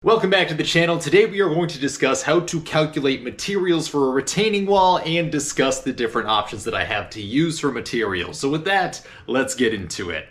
Welcome back to the channel. Today we are going to discuss how to calculate materials for a retaining wall and discuss the different options that I have to use for materials. So with that, let's get into it.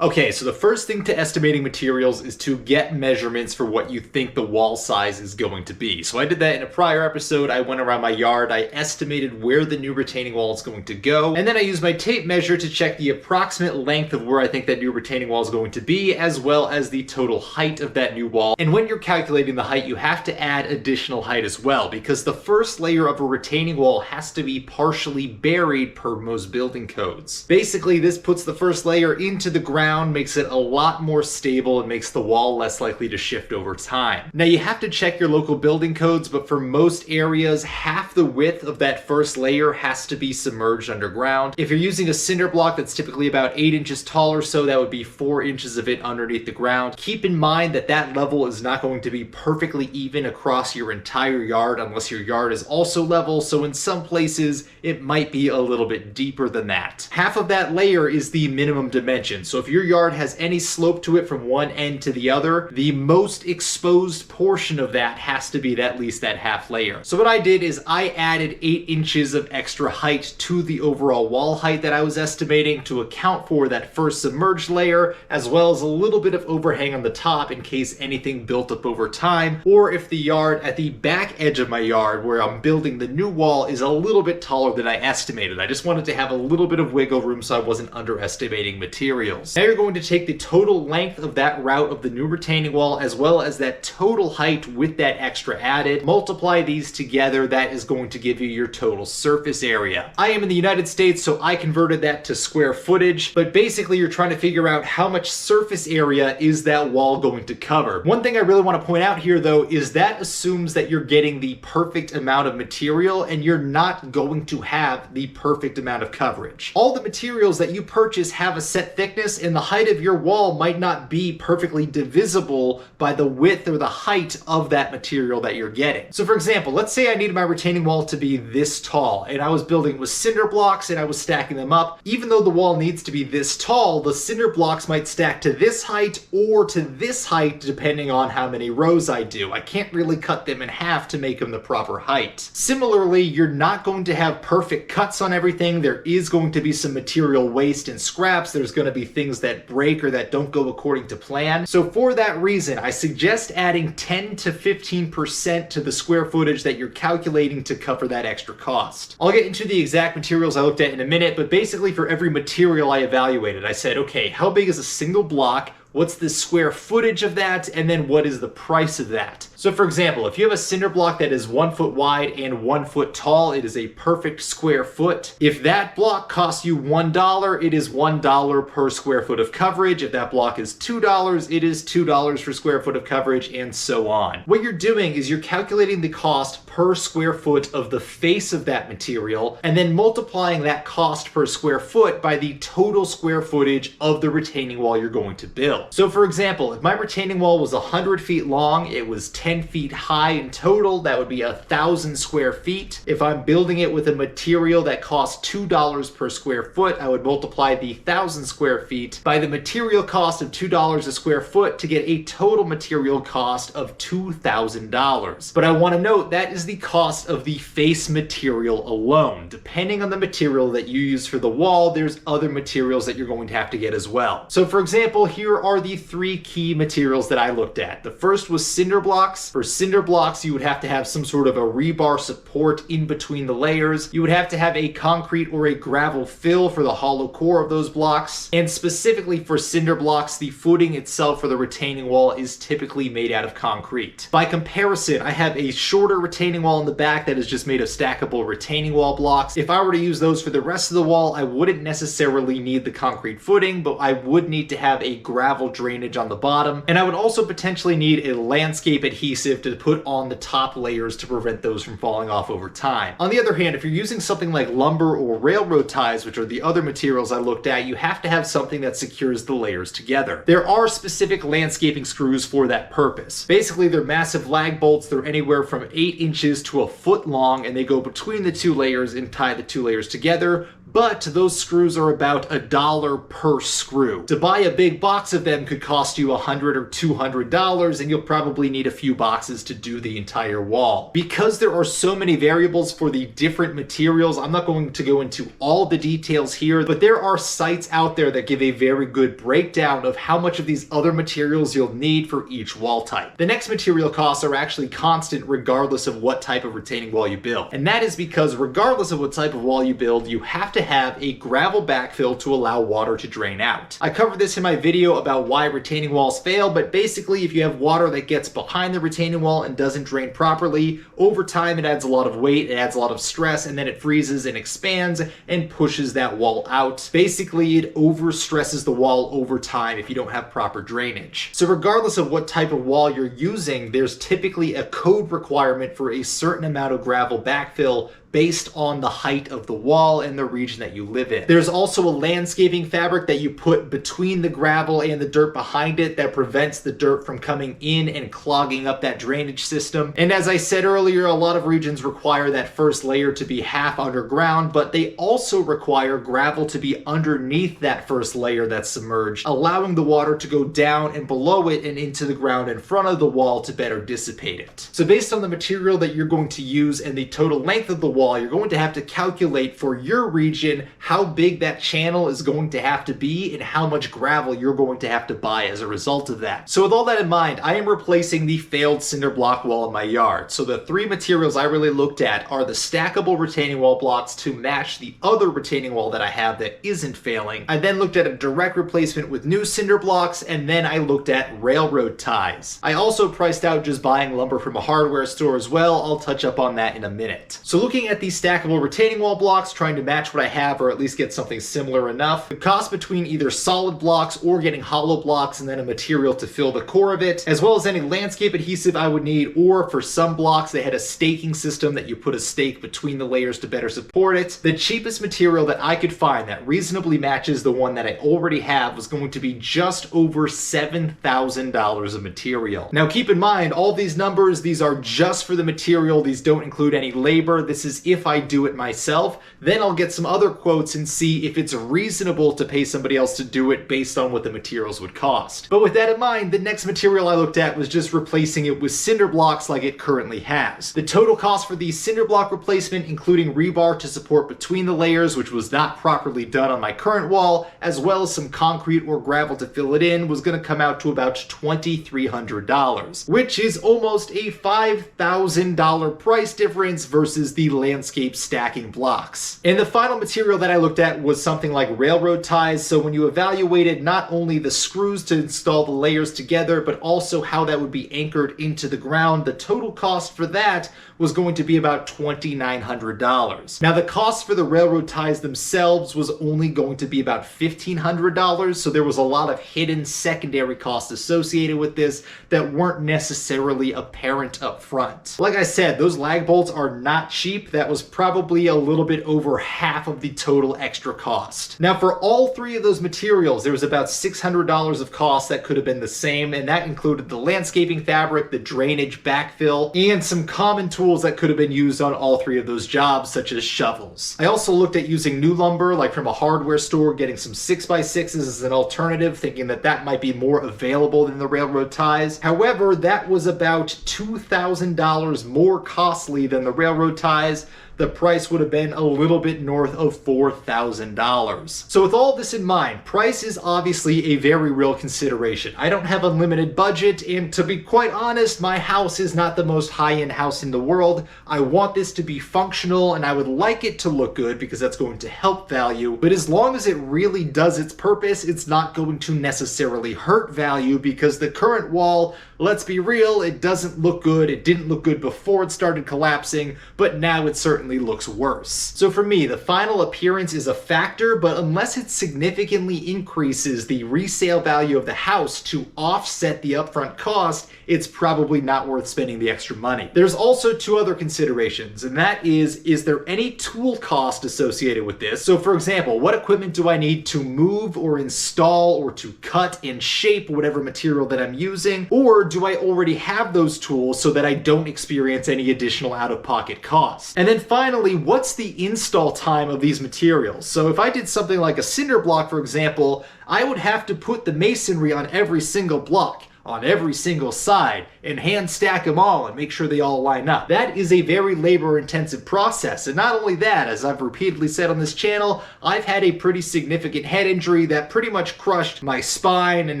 Okay, so the first thing to estimating materials is to get measurements for what you think the wall size is going to be. So I did that in a prior episode. I went around my yard, I estimated where the new retaining wall is going to go, and then I used my tape measure to check the approximate length of where I think that new retaining wall is going to be, as well as the total height of that new wall. And when you're calculating the height, you have to add additional height as well, because the first layer of a retaining wall has to be partially buried per most building codes. Basically, this puts the first layer into the ground, makes it a lot more stable, and makes the wall less likely to shift over time. Now you have to check your local building codes, but for most areas, half the width of that first layer has to be submerged underground. If you're using a cinder block that's typically about 8 inches tall or so, that would be 4 inches of it underneath the ground. Keep in mind that that level is not going to be perfectly even across your entire yard unless your yard is also level, so in some places it might be a little bit deeper than that. Half of that layer is the minimum dimension, so if your yard has any slope to it from one end to the other, the most exposed portion of that has to be at least that half layer. So what I did is I added 8 inches of extra height to the overall wall height that I was estimating to account for that first submerged layer, as well as a little bit of overhang on the top in case anything built up over time, or if the yard at the back edge of my yard where I'm building the new wall is a little bit taller than I estimated. I just wanted to have a little bit of wiggle room so I wasn't underestimating materials. Now you're going to take the total length of that route of the new retaining wall as well as that total height with that extra added. Multiply these together, that is going to give you your total surface area. I am in the United States, so I converted that to square footage, but basically you're trying to figure out how much surface area is that wall going to cover. One thing I really want to point out here though is that assumes that you're getting the perfect amount of material and you're not going to have the perfect amount of coverage. All the materials that you purchase have a set thickness, and the height of your wall might not be perfectly divisible by the width or the height of that material that you're getting. So for example, let's say I needed my retaining wall to be this tall and I was building with cinder blocks and I was stacking them up. Even though the wall needs to be this tall, the cinder blocks might stack to this height or to this height depending on how many rows I do. I can't really cut them in half to make them the proper height. Similarly, you're not going to have perfect cuts on everything. There is going to be some material waste and scraps. There's going to be things that break or that don't go according to plan. So for that reason, I suggest adding 10 to 15% to the square footage that you're calculating to cover that extra cost. I'll get into the exact materials I looked at in a minute, but basically for every material I evaluated, I said, okay, how big is a single block? What's the square footage of that? And then what is the price of that? So for example, if you have a cinder block that is 1 foot wide and 1 foot tall, it is a perfect square foot. If that block costs you $1, it is $1 per square foot of coverage. If that block is $2, it is $2 per square foot of coverage, and so on. What you're doing is you're calculating the cost per square foot of the face of that material, and then multiplying that cost per square foot by the total square footage of the retaining wall you're going to build. So for example, if my retaining wall was 100 feet long, it was 10 feet high in total, that would be 1,000 square feet. If I'm building it with a material that costs $2 per square foot, I would multiply the 1,000 square feet by the material cost of $2 a square foot to get a total material cost of $2,000. But I want to note that is the cost of the face material alone. Depending on the material that you use for the wall, there's other materials that you're going to have to get as well. So for example, here are the 3 key materials that I looked at. The first was cinder blocks. For cinder blocks, you would have to have some sort of a rebar support in between the layers. You would have to have a concrete or a gravel fill for the hollow core of those blocks. And specifically for cinder blocks, the footing itself for the retaining wall is typically made out of concrete. By comparison, I have a shorter retaining wall in the back that is just made of stackable retaining wall blocks. If I were to use those for the rest of the wall, I wouldn't necessarily need the concrete footing, but I would need to have a gravel drainage on the bottom, and I would also potentially need a landscape adhesive to put on the top layers to prevent those from falling off over time. On the other hand, if you're using something like lumber or railroad ties, which are the other materials I looked at, you have to have something that secures the layers together. There are specific landscaping screws for that purpose. Basically, they're massive lag bolts. They're anywhere from 8 inches to a foot long, and they go between the 2 layers and tie the 2 layers together. but those screws are about $1 per screw. To buy a big box of them could cost you $100 or $200, and you'll probably need a few boxes to do the entire wall. Because there are so many variables for the different materials, I'm not going to go into all the details here, but there are sites out there that give a very good breakdown of how much of these other materials you'll need for each wall type. The next material costs are actually constant regardless of what type of retaining wall you build. And that is because regardless of what type of wall you build, you have to have a gravel backfill to allow water to drain out. I covered this in my video about why retaining walls fail, but basically if you have water that gets behind the retaining wall and doesn't drain properly, over time it adds a lot of weight, it adds a lot of stress, and then it freezes and expands and pushes that wall out. Basically, it overstresses the wall over time if you don't have proper drainage. So regardless of what type of wall you're using, there's typically a code requirement for a certain amount of gravel backfill based on the height of the wall and the region that you live in. There's also a landscaping fabric that you put between the gravel and the dirt behind it that prevents the dirt from coming in and clogging up that drainage system. And as I said earlier, a lot of regions require that first layer to be half underground, but they also require gravel to be underneath that first layer that's submerged, allowing the water to go down and below it and into the ground in front of the wall to better dissipate it. So based on the material that you're going to use and the total length of the wall, you're going to have to calculate for your region how big that channel is going to have to be and how much gravel you're going to have to buy as a result of that. So with all that in mind, I am replacing the failed cinder block wall in my yard. So the three materials I really looked at are the stackable retaining wall blocks to match the other retaining wall that I have that isn't failing. I then looked at a direct replacement with new cinder blocks, and then I looked at railroad ties. I also priced out just buying lumber from a hardware store as well. I'll touch up on that in a minute. So looking at these stackable retaining wall blocks, trying to match what I have or at least get something similar enough. The cost between either solid blocks or getting hollow blocks and then a material to fill the core of it, as well as any landscape adhesive I would need, or for some blocks they had a staking system that you put a stake between the layers to better support it. The cheapest material that I could find that reasonably matches the one that I already have was going to be just over $7,000 of material. Now keep in mind, all these numbers, these are just for the material. These don't include any labor. This is if I do it myself. Then I'll get some other quotes and see if it's reasonable to pay somebody else to do it based on what the materials would cost. But with that in mind, the next material I looked at was just replacing it with cinder blocks like it currently has. The total cost for the cinder block replacement, including rebar to support between the layers, which was not properly done on my current wall, as well as some concrete or gravel to fill it in, was going to come out to about $2,300, which is almost a $5,000 price difference versus the landscape stacking blocks. And the final material that I looked at was something like railroad ties. So when you evaluated not only the screws to install the layers together, but also how that would be anchored into the ground, the total cost for that was going to be about $2,900. Now the cost for the railroad ties themselves was only going to be about $1,500, so there was a lot of hidden secondary costs associated with this that weren't necessarily apparent up front. Like I said, those lag bolts are not cheap. That was probably a little bit over half of the total extra cost. Now for all three of those materials, there was about $600 of cost that could have been the same, and that included the landscaping fabric, the drainage backfill, and some common tools that could have been used on all three of those jobs, such as shovels. I also looked at using new lumber, like from a hardware store, getting some 6x6s as an alternative, thinking that that might be more available than the railroad ties. However, that was about $2,000 more costly than the railroad ties. The price would have been a little bit north of $4,000. So with all this in mind, price is obviously a very real consideration. I don't have unlimited budget, and to be quite honest, my house is not the most high-end house in the world. I want this to be functional, and I would like it to look good because that's going to help value, but as long as it really does its purpose, it's not going to necessarily hurt value, because the current wall, let's be real, it doesn't look good. It didn't look good before it started collapsing, but now it certainly looks worse. So for me, the final appearance is a factor, but unless it significantly increases the resale value of the house to offset the upfront cost, it's probably not worth spending the extra money. There's also two other considerations, and that is there any tool cost associated with this? So for example, what equipment do I need to move or install or to cut and shape whatever material that I'm using? Or do I already have those tools so that I don't experience any additional out-of-pocket costs? And then finally, what's the install time of these materials? So if I did something like a cinder block, for example, I would have to put the masonry on every single block, on every single side, and hand stack them all and make sure they all line up. That is a very labor-intensive process. And not only that, as I've repeatedly said on this channel, I've had a pretty significant head injury that pretty much crushed my spine and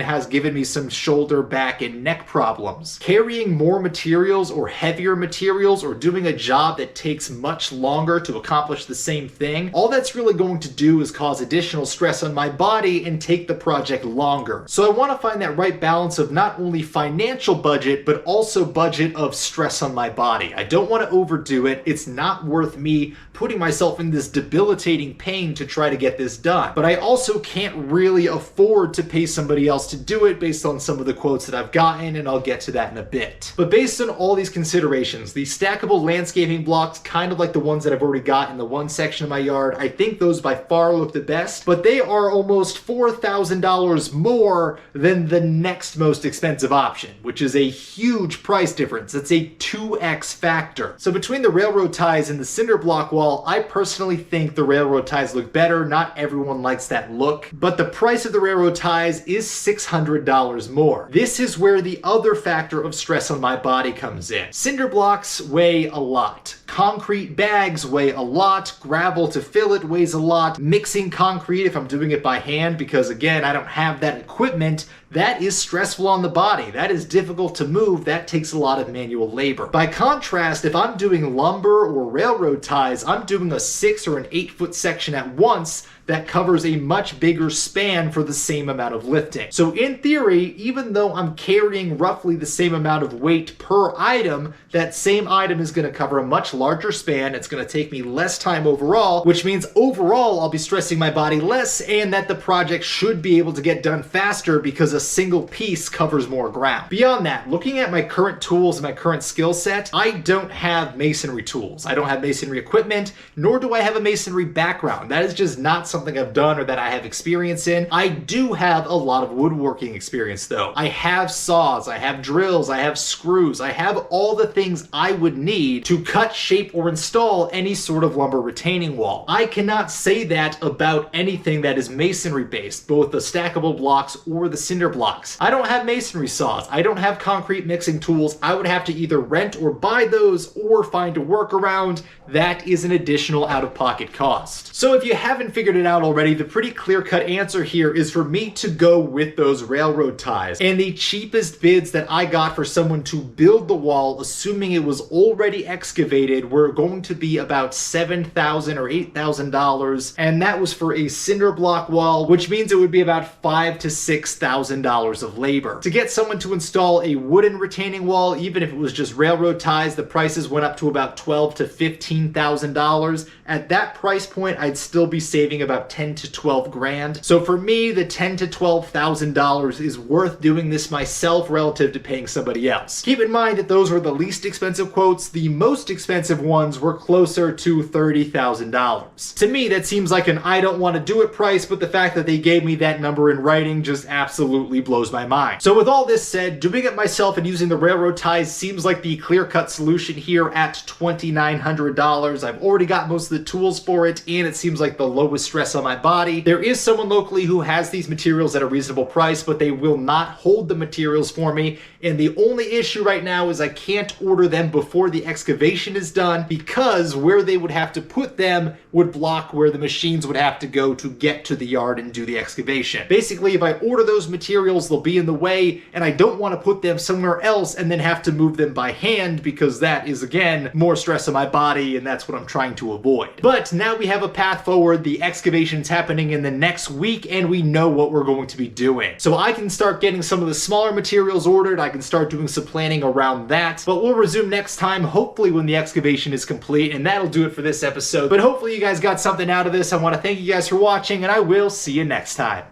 has given me some shoulder, back, and neck problems. Carrying more materials or heavier materials or doing a job that takes much longer to accomplish the same thing, all that's really going to do is cause additional stress on my body and take the project longer. So I want to find that right balance of not only financial budget, but also budget of stress on my body. I don't want to overdo it. It's not worth me putting myself in this debilitating pain to try to get this done. But I also can't really afford to pay somebody else to do it based on some of the quotes that I've gotten, and I'll get to that in a bit. But based on all these considerations, the stackable landscaping blocks, kind of like the ones that I've already got in the one section of my yard, I think those by far look the best, but they are almost $4,000 more than the next most expensive option, which is a huge price difference. That's a 2x factor. So between the railroad ties and the cinder block wall, I personally think the railroad ties look better. Not everyone likes that look, but the price of the railroad ties is $600 more. This is where the other factor of stress on my body comes in. Cinder blocks weigh a lot. Concrete bags weigh a lot. Gravel to fill it weighs a lot. Mixing concrete, if I'm doing it by hand, because again, I don't have that equipment, that is stressful on the body. That is difficult to move. That takes a lot of manual labor. By contrast, if I'm doing lumber or railroad ties, I'm doing a 6 or an 8-foot section at once that covers a much bigger span for the same amount of lifting. So in theory, even though I'm carrying roughly the same amount of weight per item, that same item is going to cover a much larger span. It's going to take me less time overall, which means overall I'll be stressing my body less, and that the project should be able to get done faster because a single piece covers more ground. Beyond that, looking at my current tools and my current skill set, I don't have masonry tools. I don't have masonry equipment, nor do I have a masonry background. That is just not something I've done or that I have experience in. I do have a lot of woodworking experience though. I have saws, I have drills, I have screws, I have all the things I would need to cut, shape, or install any sort of lumber retaining wall. I cannot say that about anything that is masonry based, both the stackable blocks or the cinder blocks. I don't have masonry saws. I don't have concrete mixing tools. I would have to either rent or buy those or find a workaround. That is an additional out-of-pocket cost. So if you haven't figured it out already, the pretty clear-cut answer here is for me to go with those railroad ties. And the cheapest bids that I got for someone to build the wall, assuming it was already excavated, were going to be about $7,000 or $8,000. And that was for a cinder block wall, which means it would be about $5,000 to $6,000 of labor. To get someone to install a wooden retaining wall, even if it was just railroad ties, the prices went up to about $12,000 to $15,000. At that price point, I'd still be saving about $10,000 to $12,000. So for me, the $10,000 to $12,000 is worth doing this myself relative to paying somebody else. Keep in mind that those were the least expensive quotes. The most expensive ones were closer to $30,000. To me, that seems like an I don't want to do it price, but the fact that they gave me that number in writing just absolutely blows my mind. So with all this said, doing it myself and using the railroad ties seems like the clear-cut solution here at $2,900. I've already got most of the tools for it, and it seems like the lowest stress on my body. There is someone locally who has these materials at a reasonable price, but they will not hold the materials for me, and the only issue right now is I can't order them before the excavation is done because where they would have to put them would block where the machines would have to go to get to the yard and do the excavation. Basically, if I order those materials, they'll be in the way, and I don't want to put them somewhere else and then have to move them by hand because that is, again, more stress on my body, and that's what I'm trying to avoid. But now we have a path forward. The excavation's happening in the next week, and we know what we're going to be doing. So I can start getting some of the smaller materials ordered. I can start doing some planning around that, but we'll resume next time, hopefully when the excavation is complete, and that'll do it for this episode. But hopefully you guys got something out of this. I want to thank you guys for watching, and I will see you next time.